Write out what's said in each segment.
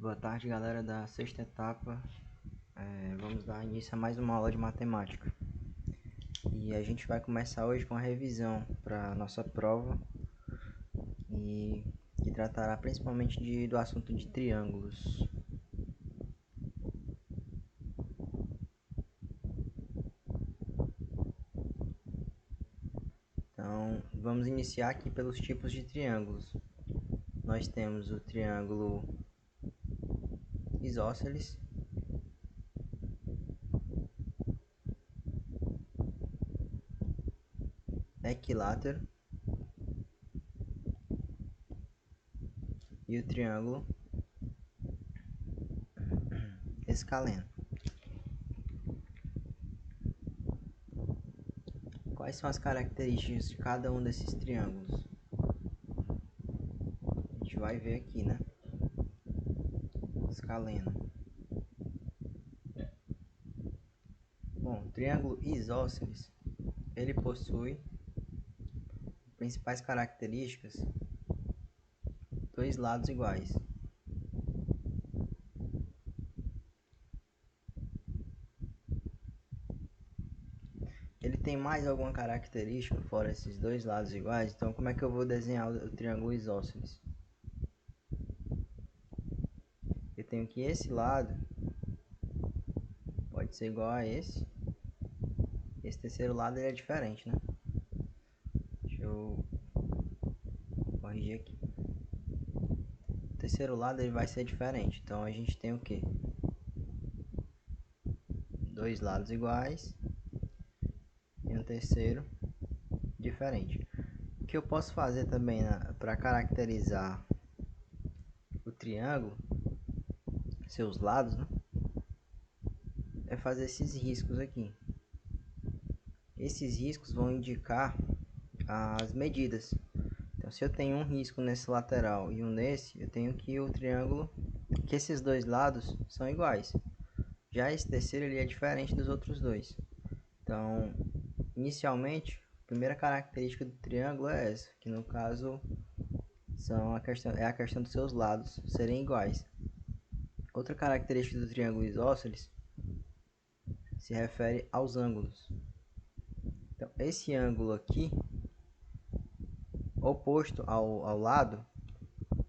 Boa tarde, galera da sexta etapa. Vamos dar início a mais uma aula de matemática. E a gente vai começar hoje com a revisão para nossa prova e que tratará principalmente do assunto de triângulos. Então, vamos iniciar aqui pelos tipos de triângulos. Nós temos o triângulo isósceles, equilátero e o triângulo escaleno. Quais são as características de cada um desses triângulos? A gente vai ver aqui, né? Escaleno. Bom, o triângulo isósceles, ele possui principais características: dois lados iguais. Ele tem mais alguma característica fora esses dois lados iguais? Então, como é que eu vou desenhar o triângulo isósceles? Eu tenho que esse lado pode ser igual a esse. Esse terceiro lado ele é diferente, né? Deixa eu corrigir aqui. O terceiro lado ele vai ser diferente. Então, a gente tem o quê? Dois lados iguais e um terceiro diferente. O que eu posso fazer também para caracterizar o triângulo, seus lados, né? É fazer esses riscos aqui. Esses riscos vão indicar as medidas. Então, se eu tenho um risco nesse lateral e um nesse, eu tenho que o triângulo, que esses dois lados são iguais. Já esse terceiro ele é diferente dos outros dois. Então, inicialmente, a primeira característica do triângulo é essa, que no caso é a questão dos seus lados serem iguais. Outra característica do triângulo isósceles se refere aos ângulos. Então, esse ângulo aqui, oposto ao lado,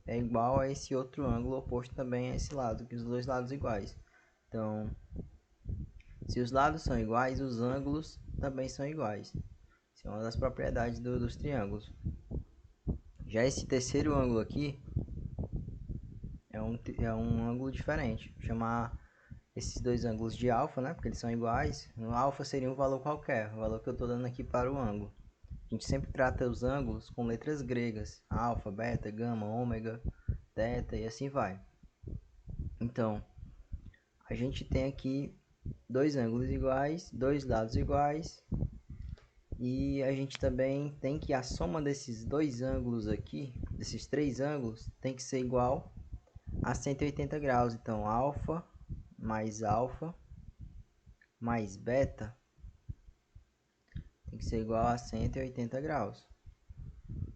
é igual a esse outro ângulo oposto também a esse lado, que os dois lados iguais. Então, se os lados são iguais, os ângulos também são iguais. Isso é uma das propriedades dos triângulos. Já esse terceiro ângulo aqui é um ângulo diferente. Vou chamar esses dois ângulos de alfa, né? Porque eles são iguais. No alfa seria um valor qualquer, o valor que eu estou dando aqui para o ângulo. A gente sempre trata os ângulos com letras gregas: alfa, beta, gama, ômega, θ e assim vai. Então, a gente tem aqui dois ângulos iguais, dois lados iguais, e a gente também tem que a soma desses dois ângulos aqui, desses três ângulos, tem que ser igual a 180 graus. Então, alfa mais beta tem que ser igual a 180 graus.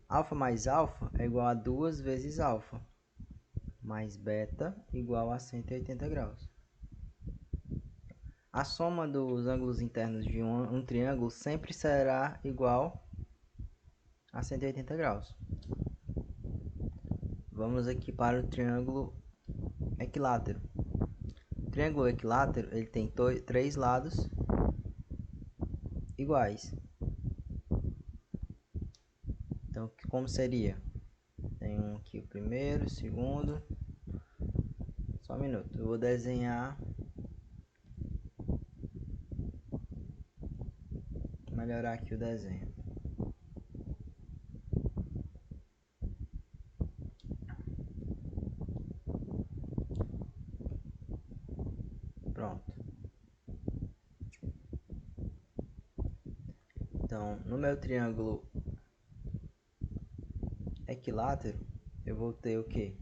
Alfa mais alfa é igual a 2 vezes alfa, mais beta igual a 180 graus. A soma dos ângulos internos de um triângulo sempre será igual a 180 graus. Vamos aqui para o triângulo equilátero. O triângulo equilátero ele tem três lados iguais. Então, como seria? Tem um aqui, o primeiro, o segundo. Só um minuto, eu vou desenhar, melhorar aqui o desenho. Pronto. Então, no meu triângulo equilátero, eu vou ter o que?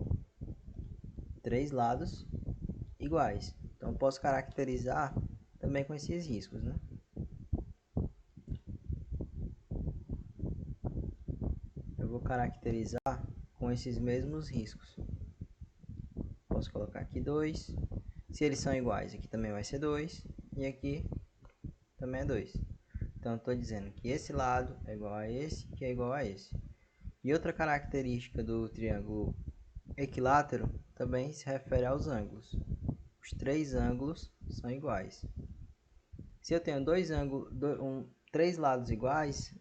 Três lados iguais. Então, eu posso caracterizar também com esses riscos, né? Eu vou caracterizar com esses mesmos riscos. posso colocar aqui 2. Se eles são iguais, aqui também vai ser 2. E aqui também é 2. Então, eu estou dizendo que esse lado é igual a esse, que é igual a esse. E outra característica do triângulo equilátero também se refere aos ângulos. Os três ângulos são iguais. Se eu tenho três lados iguais,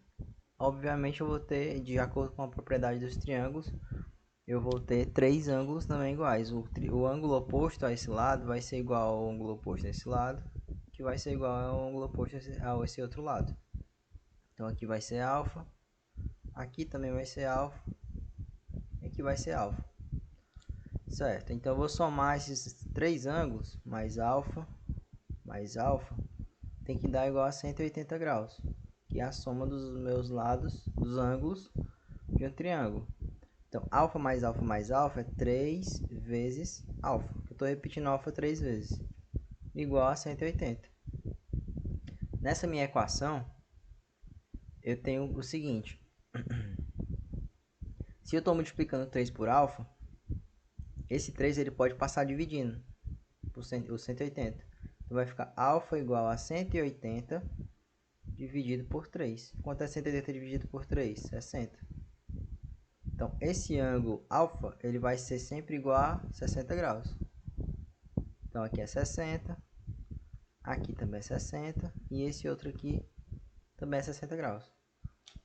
obviamente eu vou ter, de acordo com a propriedade dos triângulos, eu vou ter três ângulos também iguais. O ângulo oposto a esse lado vai ser igual ao ângulo oposto a esse lado, que vai ser igual ao ângulo oposto a esse outro lado. Então aqui vai ser alfa, aqui também vai ser alfa, e aqui vai ser alfa. Certo, então eu vou somar esses três ângulos, mais alfa, tem que dar igual a 180 graus, que é a soma dos meus lados, dos ângulos de um triângulo. Então, alfa mais alfa é 3 vezes alfa. Eu estou repetindo alfa 3 vezes, igual a 180. Nessa minha equação, eu tenho o seguinte. Se eu estou multiplicando 3 por alfa, esse 3 ele pode passar dividindo por o 180. Então, vai ficar alfa igual a 180 dividido por 3. Quanto é 180 dividido por 3? 60. Então, esse ângulo alfa, ele vai ser sempre igual a 60 graus. Então, aqui é 60, aqui também é 60, e esse outro aqui também é 60 graus.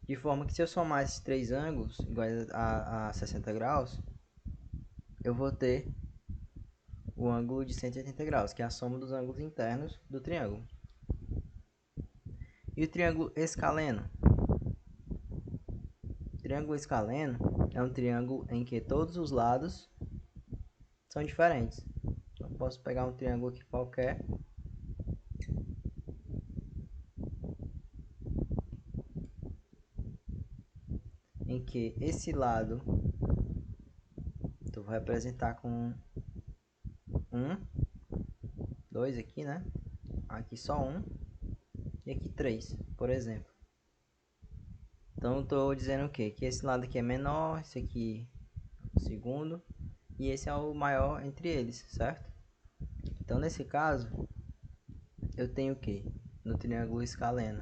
De forma que se eu somar esses três ângulos iguais a 60 graus, eu vou ter o ângulo de 180 graus, que é a soma dos ângulos internos do triângulo. E o triângulo escaleno? O triângulo escaleno é um triângulo em que todos os lados são diferentes. Eu posso pegar um triângulo aqui qualquer, em que esse lado eu vou representar com 1, 2 aqui, né? Aqui só 1 e aqui 3, por exemplo. Então eu estou dizendo o quê? Que esse lado aqui é menor, esse aqui é o segundo e esse é o maior entre eles, certo? Então nesse caso eu tenho o quê? No triângulo escaleno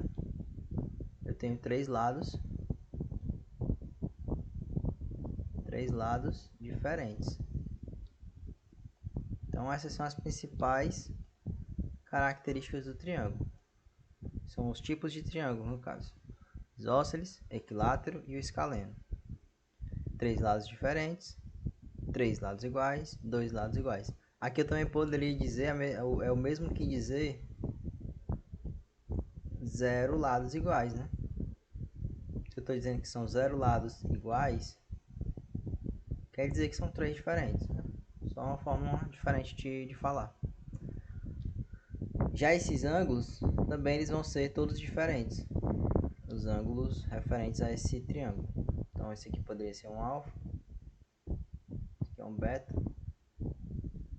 eu tenho três lados diferentes. Então essas são as principais características do triângulo. São os tipos de triângulo no caso: isósceles, equilátero e o escaleno. Três lados diferentes, três lados iguais, dois lados iguais. Aqui eu também poderia dizer, é o mesmo que dizer zero lados iguais, né? Se eu estou dizendo que são zero lados iguais, quer dizer que são três diferentes, né? Só uma forma diferente de falar. Já esses ângulos, também eles vão ser todos diferentes. Os ângulos referentes a esse triângulo. Então esse aqui poderia ser um alfa, esse aqui é um beta,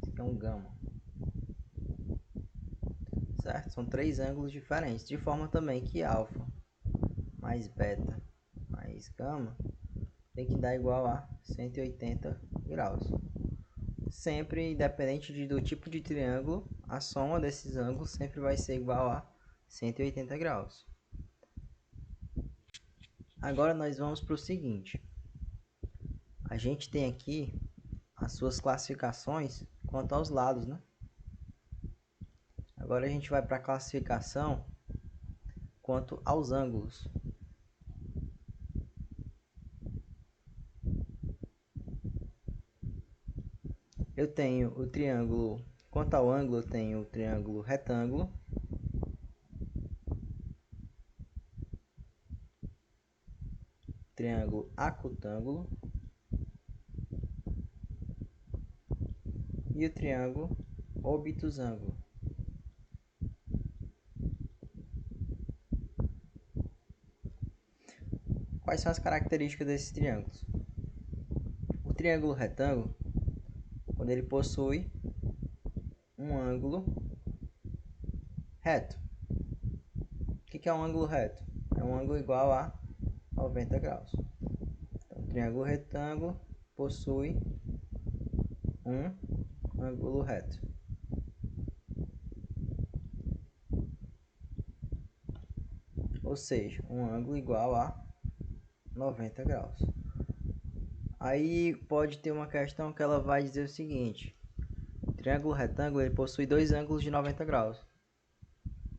esse aqui é um gama. Certo? São três ângulos diferentes, de forma também que alfa mais beta mais gama tem que dar igual a 180 graus. Sempre, independente do tipo de triângulo, a soma desses ângulos sempre vai ser igual a 180 graus. Agora nós vamos para o seguinte. A gente tem aqui as suas classificações quanto aos lados, né? Agora a gente vai para a classificação quanto aos ângulos. Eu tenho o triângulo, quanto ao ângulo, eu tenho o triângulo retângulo, triângulo acutângulo e o triângulo obtusângulo. Quais são as características desses triângulos? O triângulo retângulo, quando ele possui um ângulo reto. O que é um ângulo reto? É um ângulo igual a 90 graus. Então, o triângulo retângulo possui um ângulo reto. Ou seja, um ângulo igual a 90 graus. Aí pode ter uma questão que ela vai dizer o seguinte: triângulo retângulo ele possui dois ângulos de 90 graus.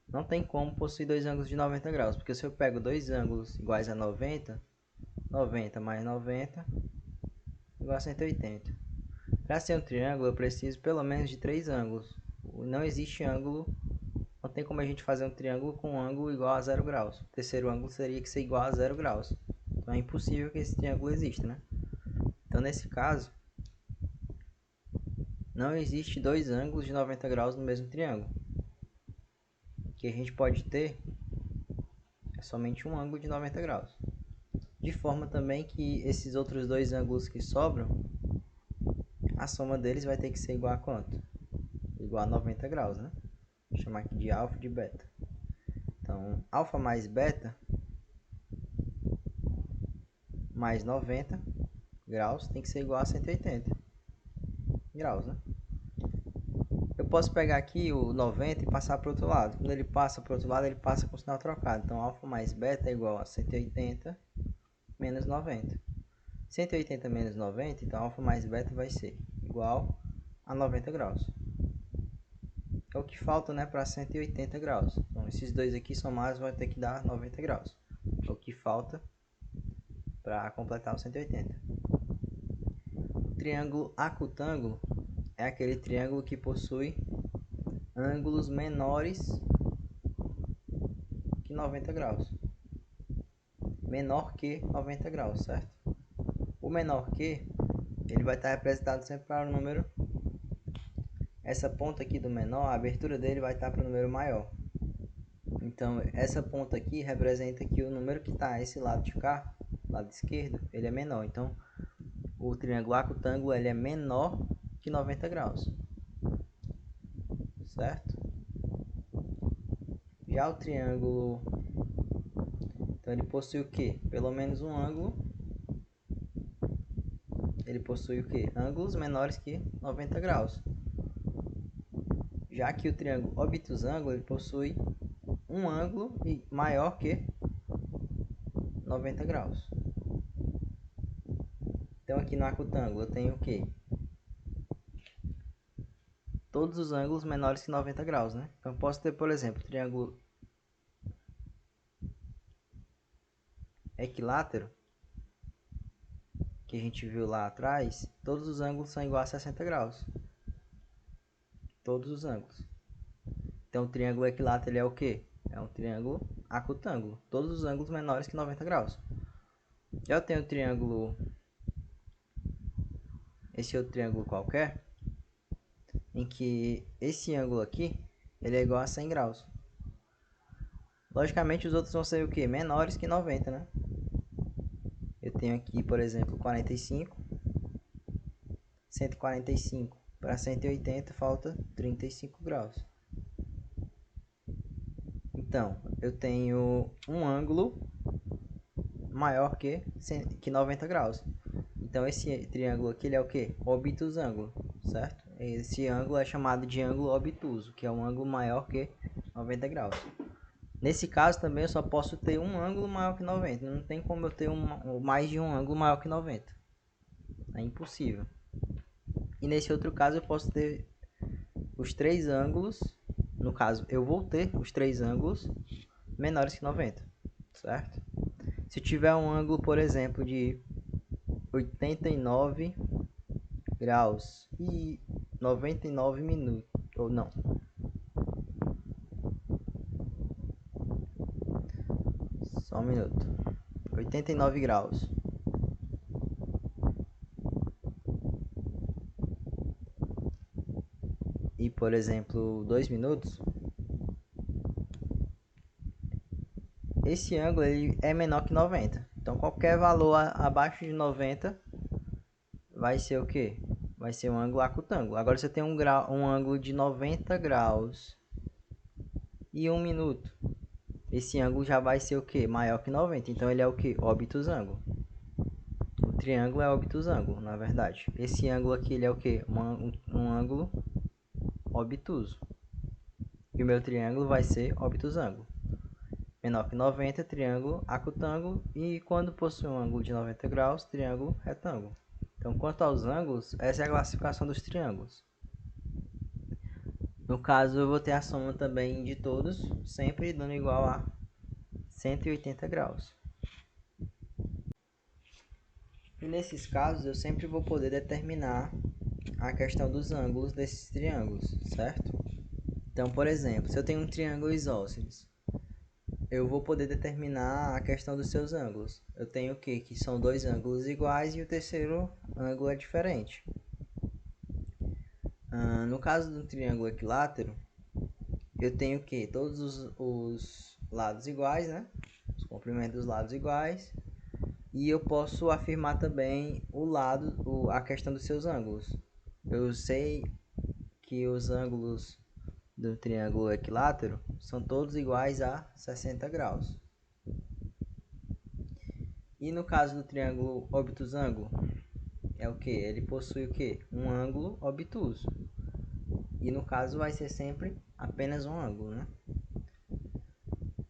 Não tem como possuir dois ângulos de 90 graus, porque se eu pego dois ângulos iguais a 90, 90 mais 90 igual a 180. Para ser um triângulo eu preciso pelo menos de três ângulos. Não existe ângulo, não tem como a gente fazer um triângulo com um ângulo igual a 0 graus. O terceiro ângulo teria que ser igual a 0 graus. Então é impossível que esse triângulo exista, né? Então nesse caso, não existe dois ângulos de 90 graus no mesmo triângulo. O que a gente pode ter é somente um ângulo de 90 graus. De forma também que esses outros dois ângulos que sobram, a soma deles vai ter que ser igual a quanto? Igual a 90 graus, né? Vou chamar aqui de alfa e de beta. Então, alfa mais beta mais 90 graus tem que ser igual a 180 graus, né? Eu posso pegar aqui o 90 e passar para o outro lado. Quando ele passa para o outro lado, ele passa com o sinal trocado. Então, alfa mais beta é igual a 180 menos 90. 180 menos 90, então alfa mais beta vai ser igual a 90 graus. É o que falta, né, para 180 graus. Então, esses dois aqui somados vai ter que dar 90 graus. É o que falta para completar o 180. O triângulo acutângulo é aquele triângulo que possui ângulos menores que 90 graus. Menor que 90 graus, certo? O menor que, ele vai estar representado sempre para o número. Essa ponta aqui do menor, a abertura dele vai estar para o número maior. Então, essa ponta aqui representa que o número que está a esse lado de cá, lado esquerdo, ele é menor. Então, o triângulo acutângulo ele é menor que 90 graus. Certo? Já o triângulo, então ele possui o quê? Pelo menos um ângulo. Ele possui o quê? Ângulos menores que 90 graus. Já que o triângulo obtusângulo ele possui um ângulo maior que 90 graus. Então aqui no acutângulo eu tenho o quê? Todos os ângulos menores que 90 graus, né? Então eu posso ter, por exemplo, triângulo equilátero, que a gente viu lá atrás, todos os ângulos são iguais a 60 graus. Todos os ângulos. Então o triângulo equilátero ele é o quê? É um triângulo acutângulo. Todos os ângulos menores que 90 graus. Já eu tenho o triângulo, esse outro triângulo qualquer, em que esse ângulo aqui, ele é igual a 100 graus. Logicamente os outros vão ser o quê? Menores que 90, né? Eu tenho aqui, por exemplo, 45. 145 para 180 falta 35 graus. Então, eu tenho um ângulo maior que 90 graus. Então, esse triângulo aqui ele é o que? Obtusângulo, certo? Esse ângulo é chamado de ângulo obtuso, que é um ângulo maior que 90 graus. Nesse caso também eu só posso ter um ângulo maior que 90. Não tem como eu ter mais de um ângulo maior que 90. É impossível. E nesse outro caso eu posso ter os três ângulos. No caso, eu vou ter os três ângulos menores que 90, certo? Se tiver um ângulo, por exemplo, de 89 graus e 99 minutos, ou não, só um minuto, 89 graus e, por exemplo, 2 minutos, esse ângulo ele é menor que 90. Então, qualquer valor abaixo de 90 vai ser o que? Vai ser um ângulo acutângulo. Agora, se eu tenho um ângulo de 90 graus e 1 minuto, esse ângulo já vai ser o que? Maior que 90. Então, ele é o que? Obtusângulo. triângulo é obtusângulo, na verdade. Esse ângulo aqui, ele é o quê? Um ângulo obtuso. E o meu triângulo vai ser obtusângulo. Menor que 90, triângulo acutângulo. E quando possui um ângulo de 90 graus, triângulo retângulo. Então, quanto aos ângulos, essa é a classificação dos triângulos. No caso, eu vou ter a soma também de todos, sempre dando igual a 180 graus. E nesses casos, eu sempre vou poder determinar a questão dos ângulos desses triângulos, certo? Então, por exemplo, se eu tenho um triângulo isósceles, eu vou poder determinar a questão dos seus ângulos. Eu tenho o quê? Que são dois ângulos iguais e o terceiro ângulo é diferente. No caso do triângulo equilátero, eu tenho o quê? Todos os lados iguais, né? Os comprimentos dos lados iguais. E eu posso afirmar também a questão dos seus ângulos. Eu sei que os ângulos do triângulo equilátero são todos iguais a 60 graus. E no caso do triângulo obtusângulo, é o que? Ele possui o que? Um ângulo obtuso. E no caso vai ser sempre apenas um ângulo, né?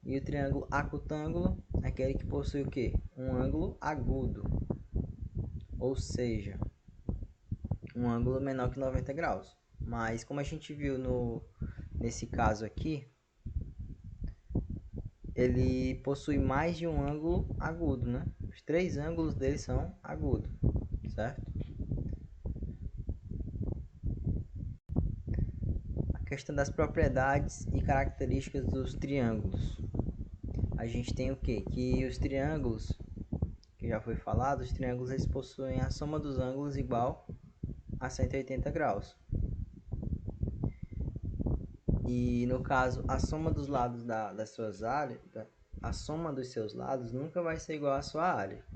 E o triângulo acutângulo é aquele que possui o que? Um ângulo agudo. Ou seja, um ângulo menor que 90 graus. Mas como a gente viu nesse caso aqui, ele possui mais de um ângulo agudo, né? Os três ângulos dele são agudos, certo? A questão das propriedades e características dos triângulos. A gente tem o quê? Que os triângulos, que já foi falado, os triângulos eles possuem a soma dos ângulos igual a 180 graus. E no caso, a soma dos lados das suas áreas, a soma dos seus lados nunca vai ser igual à sua área.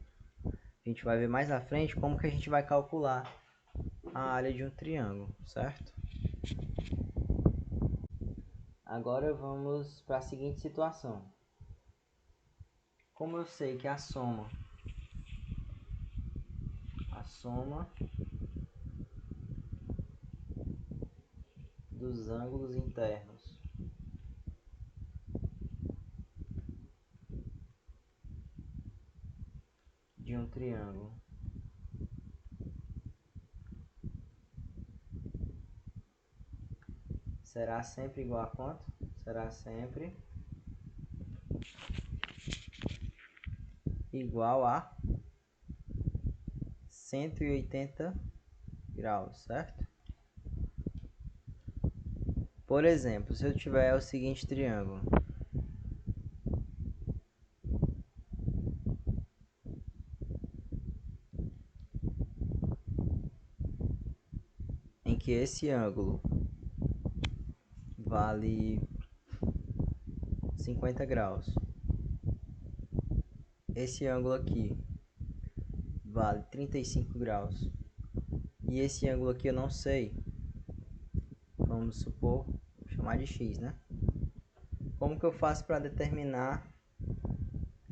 A gente vai ver mais à frente como que a gente vai calcular a área de um triângulo, certo? Agora vamos para a seguinte situação. Como eu sei que a soma dos ângulos internos de um triângulo será sempre igual a quanto? Será sempre igual a 180 graus, certo? Por exemplo, se eu tiver o seguinte triângulo, em que esse ângulo vale 50 graus, esse ângulo aqui vale 35 graus, e esse ângulo aqui eu não sei, vamos supor, vou chamar de x, né? Como que eu faço para determinar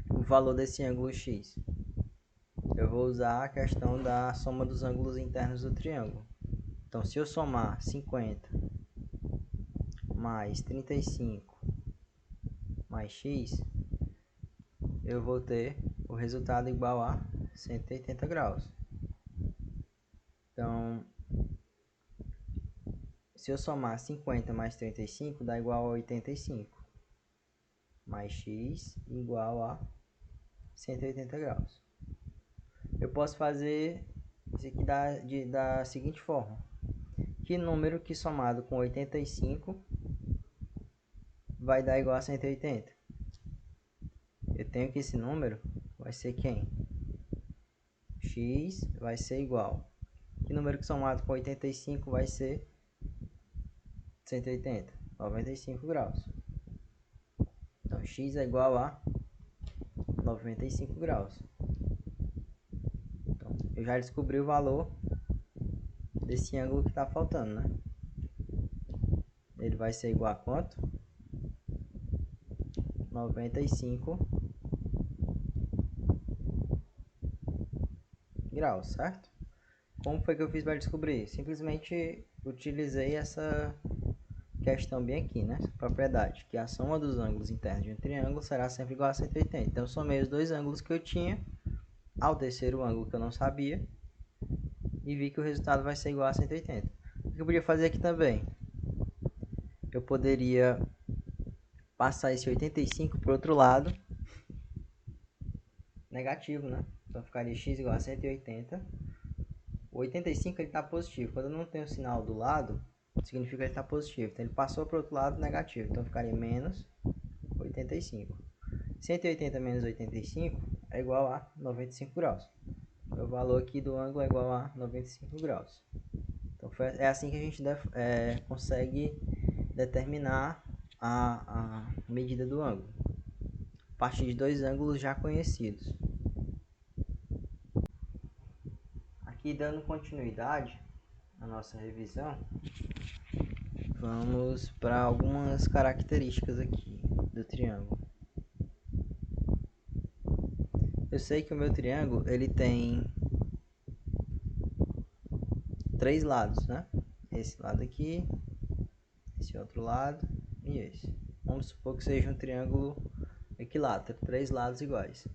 o valor desse ângulo x? Eu vou usar a questão da soma dos ângulos internos do triângulo. Então, se eu somar 50 mais 35 mais x, eu vou ter o resultado igual a 180 graus. Então, se eu somar 50 mais 35, dá igual a 85. Mais x igual a 180 graus. Eu posso fazer isso aqui da seguinte forma. Que número que somado com 85 vai dar igual a 180? Eu tenho que esse número vai ser quem? X vai ser igual. Que número que somado com 85 vai ser 180? 95 graus. Então, x é igual a 95 graus. Então, eu já descobri o valor desse ângulo que está faltando, né? Ele vai ser igual a quanto? 95 graus, certo? Como foi que eu fiz para descobrir? Simplesmente utilizei essa questão bem aqui, né? Essa propriedade, que a soma dos ângulos internos de um triângulo será sempre igual a 180. Então, eu somei os dois ângulos que eu tinha ao terceiro ângulo que eu não sabia e vi que o resultado vai ser igual a 180. O que eu podia fazer aqui também? Eu poderia passar esse 85 para o outro lado, negativo, né? Então ficaria x igual a 180. O 85 ele está positivo. Quando eu não tenho o sinal do lado, significa que ele está positivo. Então ele passou para o outro lado negativo. Então ficaria menos 85. 180 menos 85 é igual a 95 graus. O valor aqui do ângulo é igual a 95 graus. Então é assim que a gente consegue determinar a medida do ângulo, a partir de dois ângulos já conhecidos. Aqui, dando continuidade à nossa revisão, vamos para algumas características aqui do triângulo. Eu sei que o meu triângulo ele tem três lados, né? Esse lado aqui, esse outro lado e esse. Vamos supor que seja um triângulo equilátero, três lados iguais.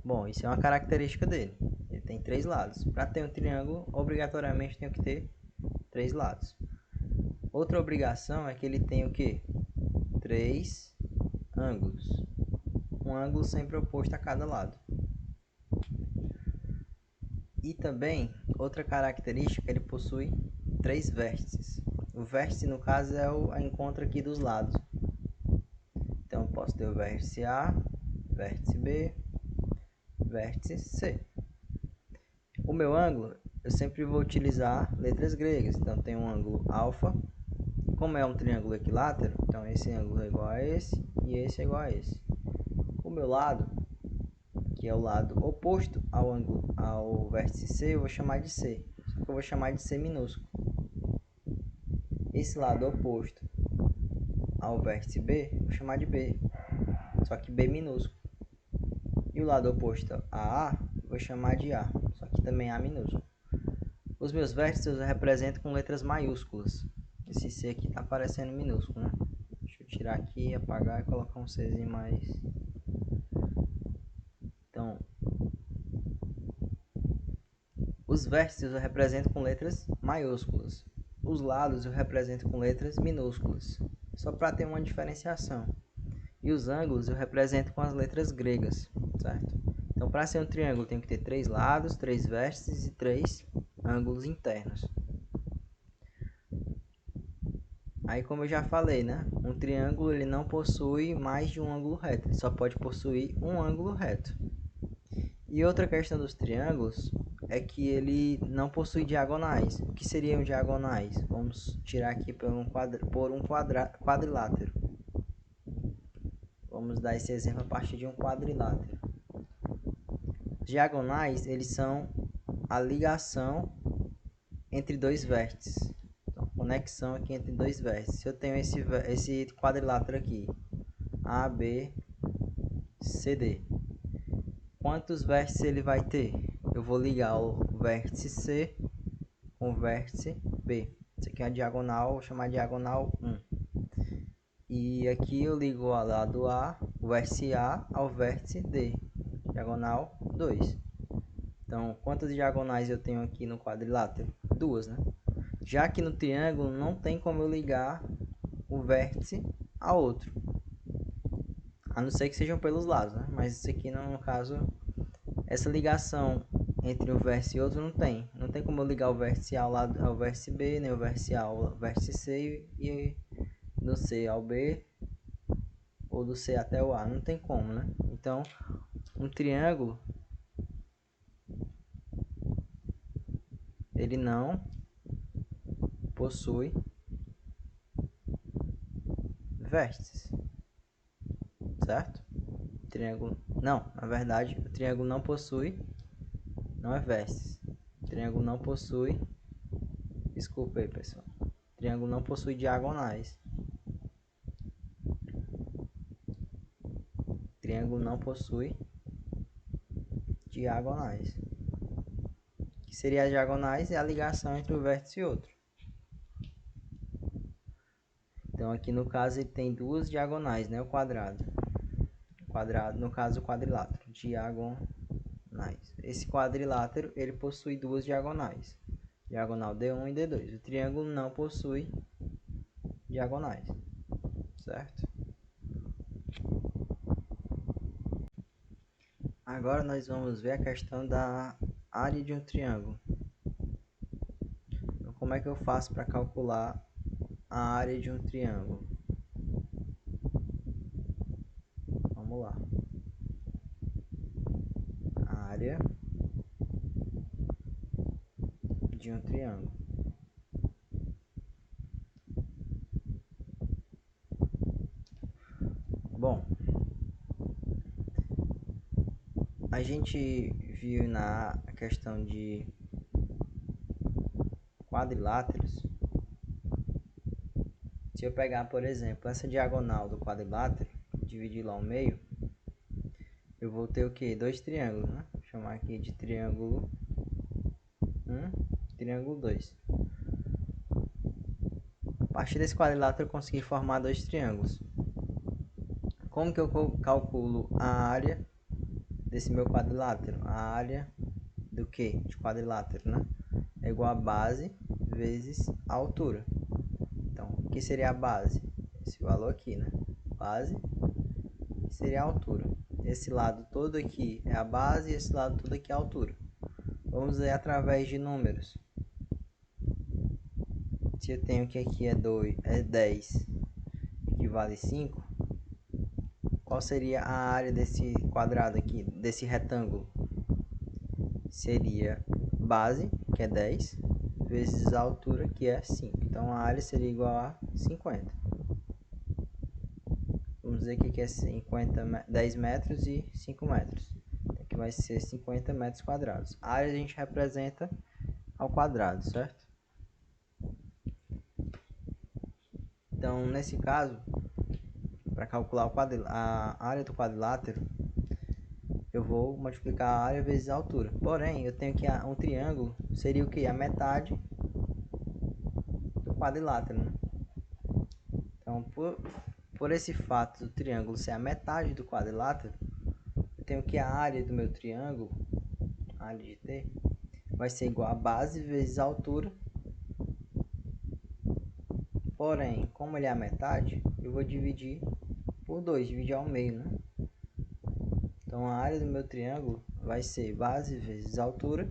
Bom, isso é uma característica dele. Ele tem três lados. Para ter um triângulo, obrigatoriamente tem que ter três lados. Outra obrigação é que ele tem o quê? Três ângulos. Um ângulo sempre oposto a cada lado. E também, outra característica, ele possui três vértices. O vértice, no caso, é o encontro aqui dos lados. Então, eu posso ter o vértice A, vértice B, vértice C. O meu ângulo, eu sempre vou utilizar letras gregas. Então, tem um ângulo alfa. Como é um triângulo equilátero, então esse ângulo é igual a esse e esse é igual a esse. O meu lado, que é o lado oposto ao vértice C, eu vou chamar de C. Só que eu vou chamar de C minúsculo. Esse lado oposto ao vértice B, eu vou chamar de B. Só que B minúsculo. E o lado oposto a A, eu vou chamar de A. Só que também A minúsculo. Os meus vértices eu represento com letras maiúsculas. Esse C aqui está aparecendo minúsculo, né? Deixa eu tirar aqui, apagar e colocar um Czinho mais. Então, os vértices eu represento com letras maiúsculas. Os lados eu represento com letras minúsculas, só para ter uma diferenciação. E os ângulos eu represento com as letras gregas, certo? Então, para ser um triângulo tem que ter três lados, três vértices e três ângulos internos. Aí, como eu já falei, né? Um triângulo ele não possui mais de um ângulo reto, ele só pode possuir um ângulo reto. E outra questão dos triângulos é que ele não possui diagonais. O que seriam diagonais? Vamos tirar aqui por um quadrilátero. Vamos dar esse exemplo a partir de um quadrilátero. Os diagonais, eles são a ligação entre dois vértices. Então, conexão aqui entre dois vértices. Se eu tenho esse quadrilátero aqui, A, B, C, D. Quantos vértices ele vai ter? Eu vou ligar o vértice C com o vértice B. Isso aqui é a diagonal, vou chamar de diagonal 1. E aqui eu ligo o lado A, o vértice A ao vértice D, diagonal 2. Então, quantas diagonais eu tenho aqui no quadrilátero? Duas, né? Já que no triângulo não tem como eu ligar o vértice a outro, a não ser que sejam pelos lados, né? Mas isso aqui no caso, essa ligação entre um vértice e outro não tem. Não tem como eu ligar o vértice A ao vértice B, nem o vértice A ao vértice C e do C ao B ou do C até o A. Não tem como, né? Então, um triângulo ele não possui vértices, certo? Triângulo não, na verdade, o triângulo não possui, não é vértices. O triângulo não possui, desculpa aí, pessoal. O triângulo não possui diagonais. O triângulo não possui diagonais. que seria as diagonais, é a ligação entre um vértice e outro. Então aqui no caso ele tem duas diagonais, né? O quadrado, no caso o quadrilátero, diagonais. Esse quadrilátero ele possui duas diagonais, diagonal D1 e D2. O triângulo não possui diagonais, certo? Agora nós vamos ver a questão da área de um triângulo. Então, como é que eu faço para calcular a área de um triângulo? Vamos lá. A área de um triângulo. Bom, a gente viu na questão de quadriláteros. Se eu pegar, por exemplo, essa diagonal do quadrilátero, dividir lá ao meio, eu vou ter o que? Dois triângulos, né? Vou chamar aqui de triângulo 1, triângulo 2. A partir desse quadrilátero eu consegui formar dois triângulos. Como que eu calculo a área desse meu quadrilátero? A área do que? De quadrilátero, né? É igual a base vezes a altura. Então, o que seria a base? Esse valor aqui, né? Base seria a altura. Esse lado todo aqui é a base e esse lado todo aqui é a altura. Vamos ver através de números. Se eu tenho que aqui é 10, que vale 5, qual seria a área desse quadrado aqui, desse retângulo? Seria base, que é 10, vezes a altura, que é 5. Então a área seria igual a 50. Vamos dizer que aqui é 10 metros e 5 metros. Aqui vai ser 50 metros quadrados. A área a gente representa ao quadrado, certo? Então, nesse caso, para calcular a área do quadrilátero, eu vou multiplicar a área vezes a altura. Porém, eu tenho que um triângulo seria o que? A metade do quadrilátero, né? Então, por esse fato do triângulo ser a metade do quadrilátero, eu tenho que a área do meu triângulo, a área de T, vai ser igual a base vezes a altura. Porém, como ele é a metade, eu vou dividir por 2, dividir ao meio, né? Então, a área do meu triângulo vai ser base vezes altura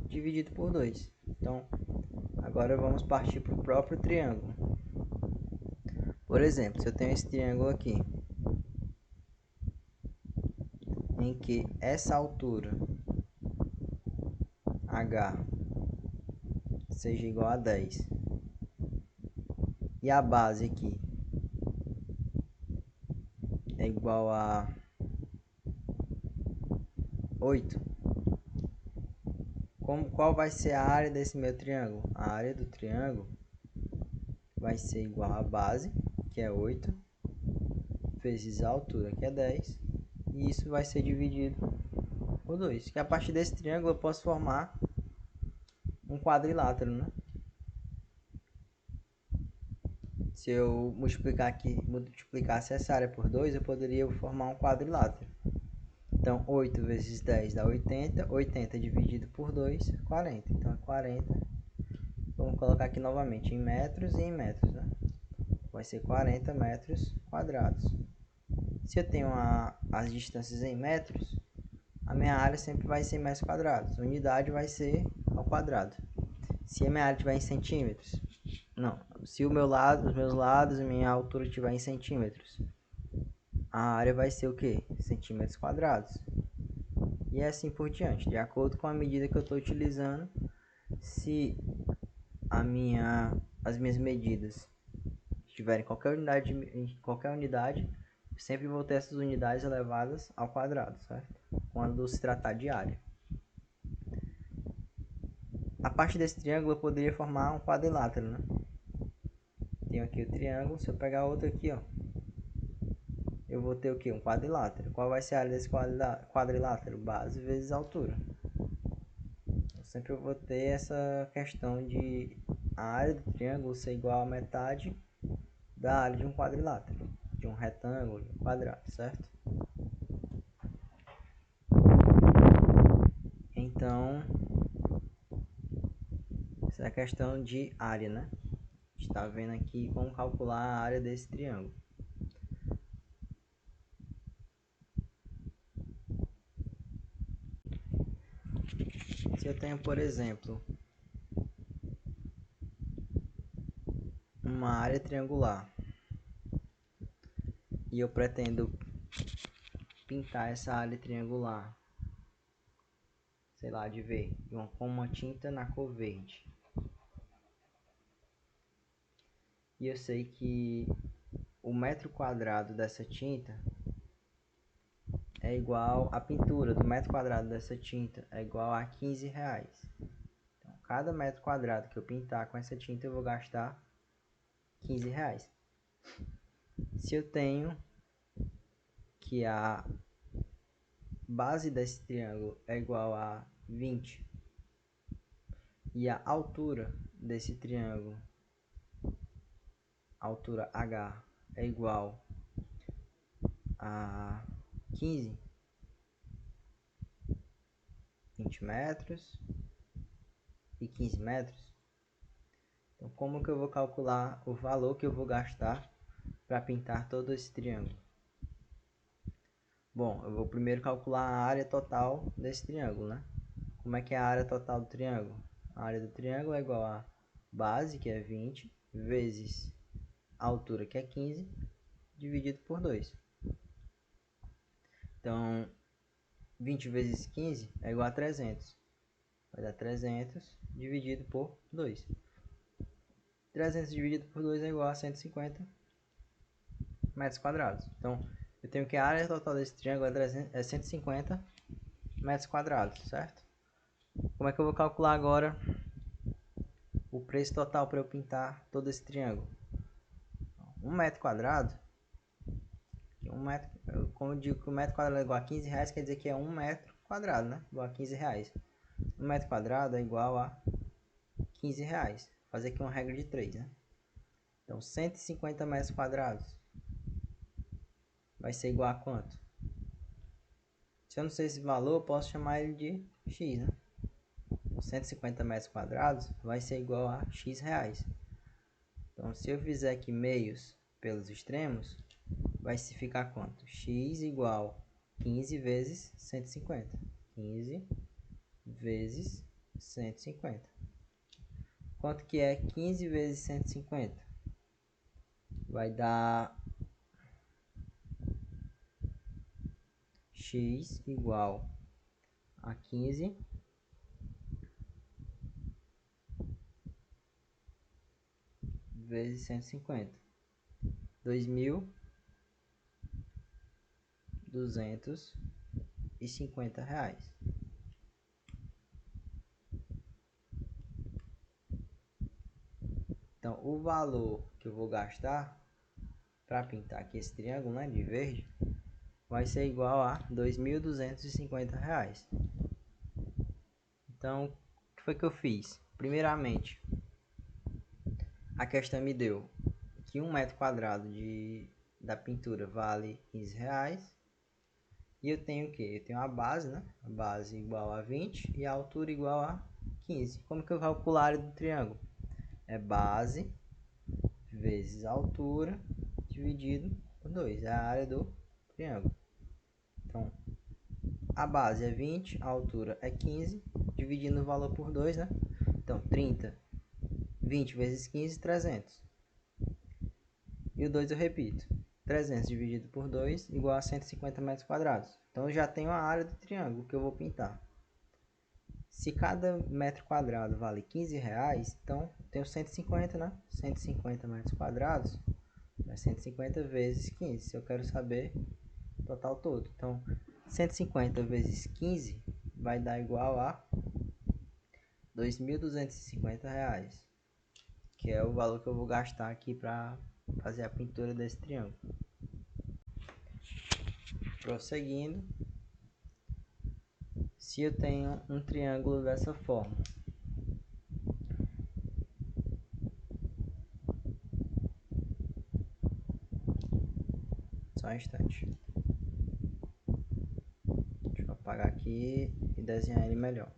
dividido por 2. Então, agora vamos partir para o próprio triângulo. Por exemplo, se eu tenho esse triângulo aqui, em que essa altura H seja igual a 10 e a base aqui é igual a 8, qual vai ser a área desse meu triângulo? A área do triângulo vai ser igual a base, que é 8, vezes a altura, que é 10, e isso vai ser dividido por 2. Que a partir desse triângulo eu posso formar um quadrilátero, né? Se eu multiplicasse essa área por 2, eu poderia formar um quadrilátero. Então, 8 vezes 10 dá 80. 80 dividido por 2 é 40. Então, é 40. Vamos colocar aqui novamente em metros e em metros, né? Vai ser 40 metros quadrados. Se eu tenho as distâncias em metros, a minha área sempre vai ser em metros quadrados. A unidade vai ser ao quadrado. Se a minha área estiver em centímetros, não. Se os meus lados e minha altura estiver em centímetros, a área vai ser o que? Centímetros quadrados. E assim por diante, de acordo com a medida que eu estou utilizando. Se as minhas medidas estiverem em qualquer unidade, sempre vou ter essas unidades elevadas ao quadrado, certo? Quando se tratar de área. A partir desse triângulo eu poderia formar um quadrilátero, né? Tenho aqui o triângulo, se eu pegar outro aqui, ó, eu vou ter o que? Um quadrilátero. Qual vai ser a área desse quadrilátero? Base vezes altura. sempre eu vou ter essa questão de a área do triângulo ser igual a metade da área de um quadrilátero, de um retângulo, de um quadrado, certo? Então, essa é a questão de área, né? A gente está vendo aqui como calcular a área desse triângulo. Se eu tenho, por exemplo, uma área triangular e eu pretendo pintar essa área triangular, sei lá, de verde, com uma tinta na cor verde. E eu sei que o metro quadrado dessa tinta é igual, a pintura do metro quadrado dessa tinta é igual a 15 reais. Então, cada metro quadrado que eu pintar com essa tinta eu vou gastar 15 reais. Se eu tenho que a base desse triângulo é igual a 20 e a altura desse triângulo, a altura H, é igual a 15, 20 metros e 15 metros. Então, como que eu vou calcular o valor que eu vou gastar para pintar todo esse triângulo? Bom, eu vou primeiro calcular a área total desse triângulo, né? Como é que é a área total do triângulo? A área do triângulo é igual a base, que é 20, vezes a altura, que é 15, dividido por 2. Então, 20 vezes 15 é igual a 300. Vai dar 300 dividido por 2. 300 dividido por 2 é igual a 150 metros quadrados. Então, eu tenho que a área total desse triângulo é 150 metros quadrados, certo? Como é que eu vou calcular agora o preço total para eu pintar todo esse triângulo? 1 metro quadrado, como eu digo que o metro quadrado é igual a 15 reais, quer dizer que é 1 metro quadrado, né? Igual a 15 reais. 1 metro quadrado é igual a 15 reais. Vou fazer aqui uma regra de 3, né? Então, 150 metros quadrados vai ser igual a quanto? Se eu não sei esse valor, eu posso chamar ele de x, né? Então, 150 metros quadrados vai ser igual a x reais. Então, se eu fizer aqui meios pelos extremos, vai se ficar quanto? X igual 15 vezes 150. 15 vezes 150. Quanto que é 15 vezes 150? Vai dar x igual a 15 vezes 150. 2.250 reais. Então, o valor que eu vou gastar para pintar aqui esse triângulo, né, de verde, vai ser igual a 2.250 reais. Então, o que foi que eu fiz? Primeiramente, a questão me deu que 1 metro quadrado da pintura vale 15 reais. E eu tenho o que? Eu tenho a base, né? A base igual a 20 e a altura igual a 15. Como que eu calculo a área do triângulo? É base vezes a altura dividido por 2. É a área do triângulo. Então, a base é 20, a altura é 15, dividindo o valor por 2, né? Então, 30, 20 vezes 15, 300. E o 2 eu repito. 300 dividido por 2 igual a 150 metros quadrados. Então, eu já tenho a área do triângulo que eu vou pintar. Se cada metro quadrado vale 15 reais, então eu tenho 150, né? 150 metros quadrados é 150 vezes 15, se eu quero saber o total todo. Então, 150 vezes 15 vai dar igual a 2.250 reais, que é o valor que eu vou gastar aqui para fazer a pintura desse triângulo. Prosseguindo, Se eu tenho um triângulo dessa forma, só um instante, deixa eu apagar aqui e desenhar ele melhor.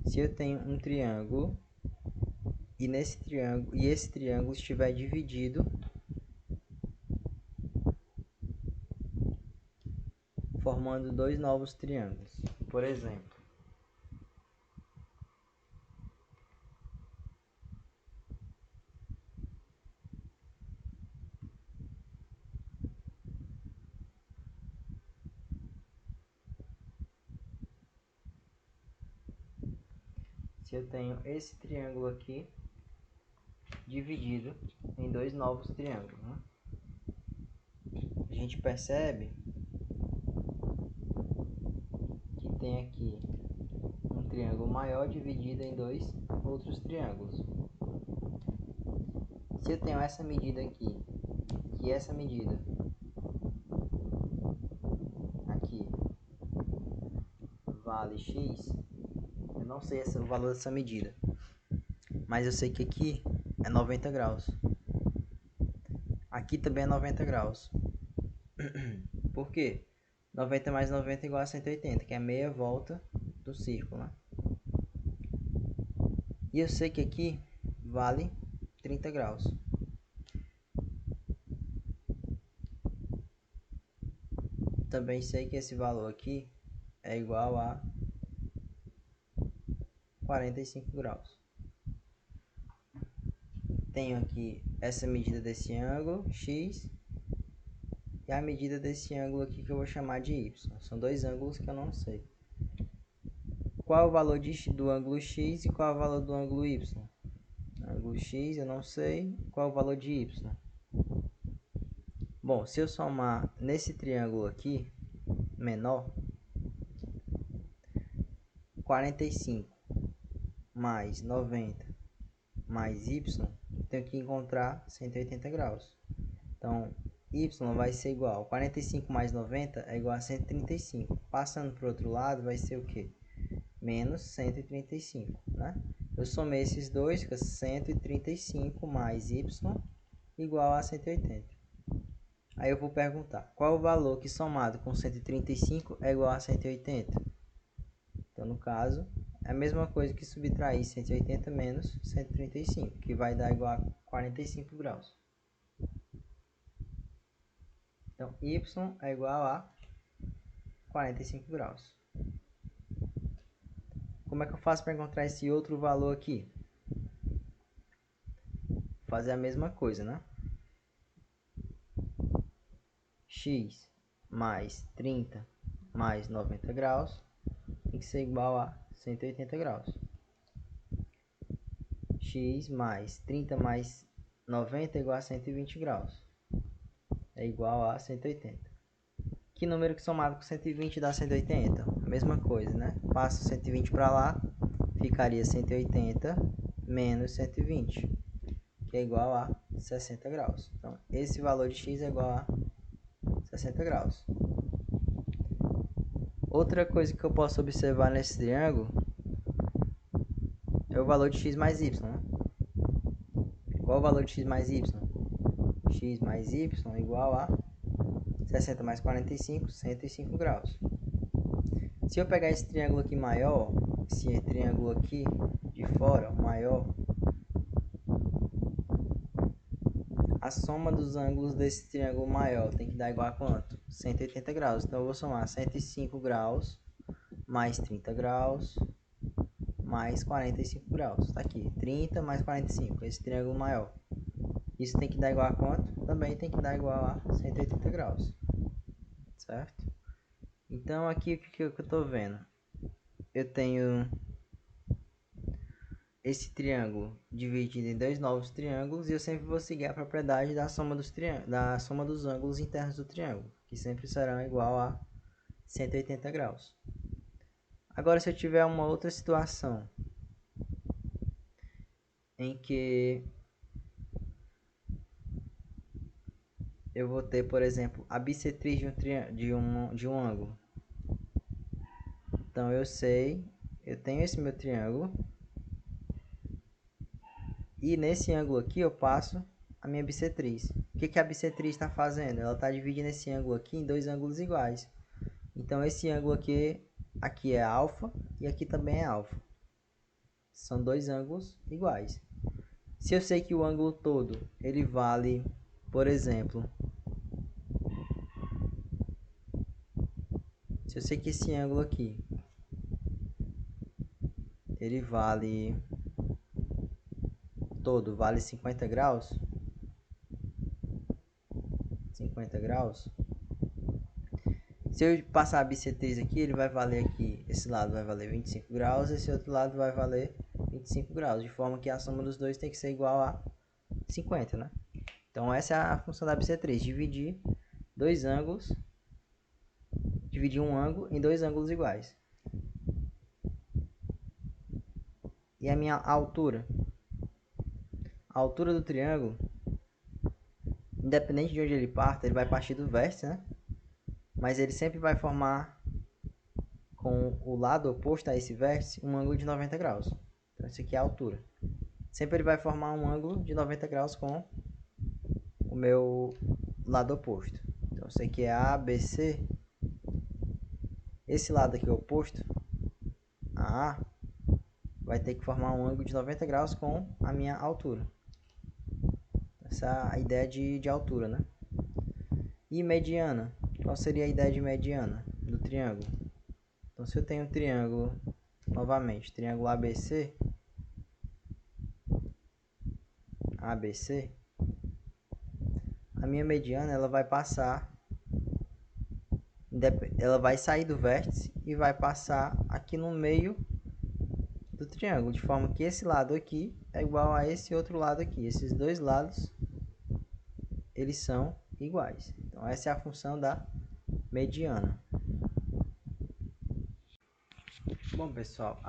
Se eu tenho um triângulo e esse triângulo estiver dividido formando dois novos triângulos, por exemplo, se eu tenho esse triângulo aqui dividido em dois novos triângulos, né? A gente percebe que tem aqui um triângulo maior dividido em dois outros triângulos. Se eu tenho essa medida aqui, que essa medida aqui vale x, eu não sei o valor dessa medida, mas eu sei que aqui é 90 graus. Aqui também é 90 graus. Por quê? 90 mais 90 é igual a 180, que é meia volta do círculo, né? E eu sei que aqui vale 30 graus. Também sei que esse valor aqui é igual a 45 graus. Tenho aqui essa medida desse ângulo, x, e a medida desse ângulo aqui que eu vou chamar de y. São dois ângulos que eu não sei. Qual é o valor do ângulo x e qual é o valor do ângulo y? Ângulo x eu não sei. Qual é o valor de y? Bom, se eu somar nesse triângulo aqui, menor, 45 mais 90 mais y, tenho que encontrar 180 graus. Então, y vai ser igual, 45 mais 90 é igual a 135. Passando para o outro lado, vai ser o quê? Menos 135, né? Eu somei esses dois, fica 135 mais y igual a 180. Aí eu vou perguntar, qual o valor que somado com 135 é igual a 180? Então, no caso, é a mesma coisa que subtrair 180 menos 135, que vai dar igual a 45 graus. Então, y é igual a 45 graus. Como é que eu faço para encontrar esse outro valor aqui? Vou fazer a mesma coisa, né? X mais 30 mais 90 graus tem que ser igual a 180 graus. X mais 30 mais 90 é igual a 120 graus. É igual a 180. Que número que somado com 120 dá 180? A mesma coisa, né? Passo 120 para lá, ficaria 180 menos 120, que é igual a 60 graus. Então, esse valor de x é igual a 60 graus. Outra coisa que eu posso observar nesse triângulo é o valor de x mais y, né? Qual é o valor de x mais y? X mais y é igual a 60 mais 45, 105 graus. Se eu pegar esse triângulo aqui maior, esse triângulo aqui de fora, maior, a soma dos ângulos desse triângulo maior tem que dar igual a quanto? 180 graus. Então eu vou somar 105 graus mais 30 graus mais 45 graus. Tá aqui, 30 mais 45, esse triângulo maior. Isso tem que dar igual a quanto? Também tem que dar igual a 180 graus. Certo? Então aqui o que eu estou vendo? Eu tenho esse triângulo dividido em dois novos triângulos e eu sempre vou seguir a propriedade da soma dos ângulos internos do triângulo, que sempre serão igual a 180 graus. Agora, se eu tiver uma outra situação em que eu vou ter, por exemplo, a bissetriz de um ângulo. Então eu sei, eu tenho esse meu triângulo. E nesse ângulo aqui eu passo a minha bissetriz. O que a bissetriz está fazendo? Ela está dividindo esse ângulo aqui em dois ângulos iguais. Então esse ângulo aqui é alfa e aqui também é alfa. São dois ângulos iguais. Se eu sei que o ângulo todo ele vale, por exemplo, se eu sei que esse ângulo aqui ele vale todo vale 50 graus, 50 graus. Se eu passar a bissetriz aqui, ele vai valer aqui, esse lado vai valer 25 graus, esse outro lado vai valer 25 graus, de forma que a soma dos dois tem que ser igual a 50, né? Então essa é a função da bissetriz, dividir dois ângulos, dividir um ângulo em dois ângulos iguais. E a minha altura? A altura do triângulo, independente de onde ele parta, ele vai partir do vértice, né? Mas ele sempre vai formar com o lado oposto a esse vértice um ângulo de 90 graus. Então isso aqui é a altura. Sempre ele vai formar um ângulo de 90 graus com o meu lado oposto. Então isso aqui é ABC. Esse lado aqui oposto, a vai ter que formar um ângulo de 90 graus com a minha altura. Essa é a ideia de altura, né? E mediana? Qual seria a ideia de mediana do triângulo? Então se eu tenho um triângulo, novamente, triângulo ABC, a minha mediana ela vai passar, ela vai sair do vértice e vai passar aqui no meio do triângulo, de forma que esse lado aqui é igual a esse outro lado aqui. Esses dois lados eles são iguais. Então essa é a função da mediana. Bom pessoal,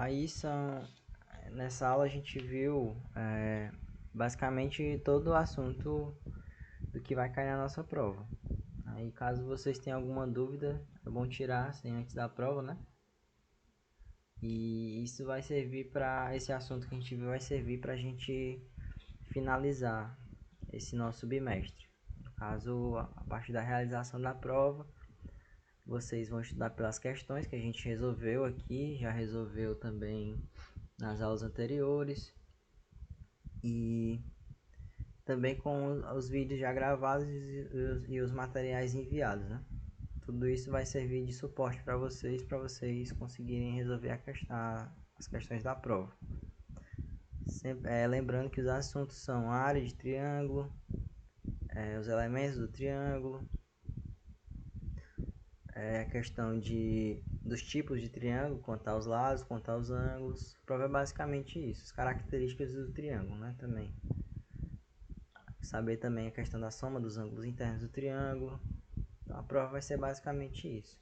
nessa aula a gente viu basicamente todo o assunto do que vai cair na nossa prova. Aí caso vocês tenham alguma dúvida, é bom tirar assim, antes da prova, né? E isso vai servir para esse assunto que a gente viu, vai servir para a gente finalizar esse nosso bimestre. No caso, a partir da realização da prova, vocês vão estudar pelas questões que a gente resolveu aqui, já resolveu também nas aulas anteriores, e também com os vídeos já gravados e os materiais enviados, né? Tudo isso vai servir de suporte para vocês conseguirem resolver as questões da prova. Lembrando que os assuntos são a área de triângulo, os elementos do triângulo, a questão dos tipos de triângulo, contar os lados, contar os ângulos. A prova é basicamente isso, as características do triângulo, né, também. Saber também a questão da soma dos ângulos internos do triângulo. Então a prova vai ser basicamente isso.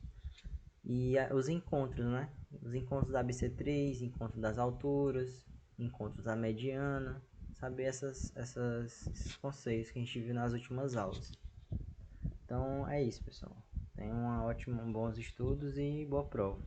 E os encontros, né? Os encontros da bissetriz, encontro das alturas, encontros da mediana. Saber esses conceitos que a gente viu nas últimas aulas. Então é isso, pessoal. Tenham bons estudos e boa prova.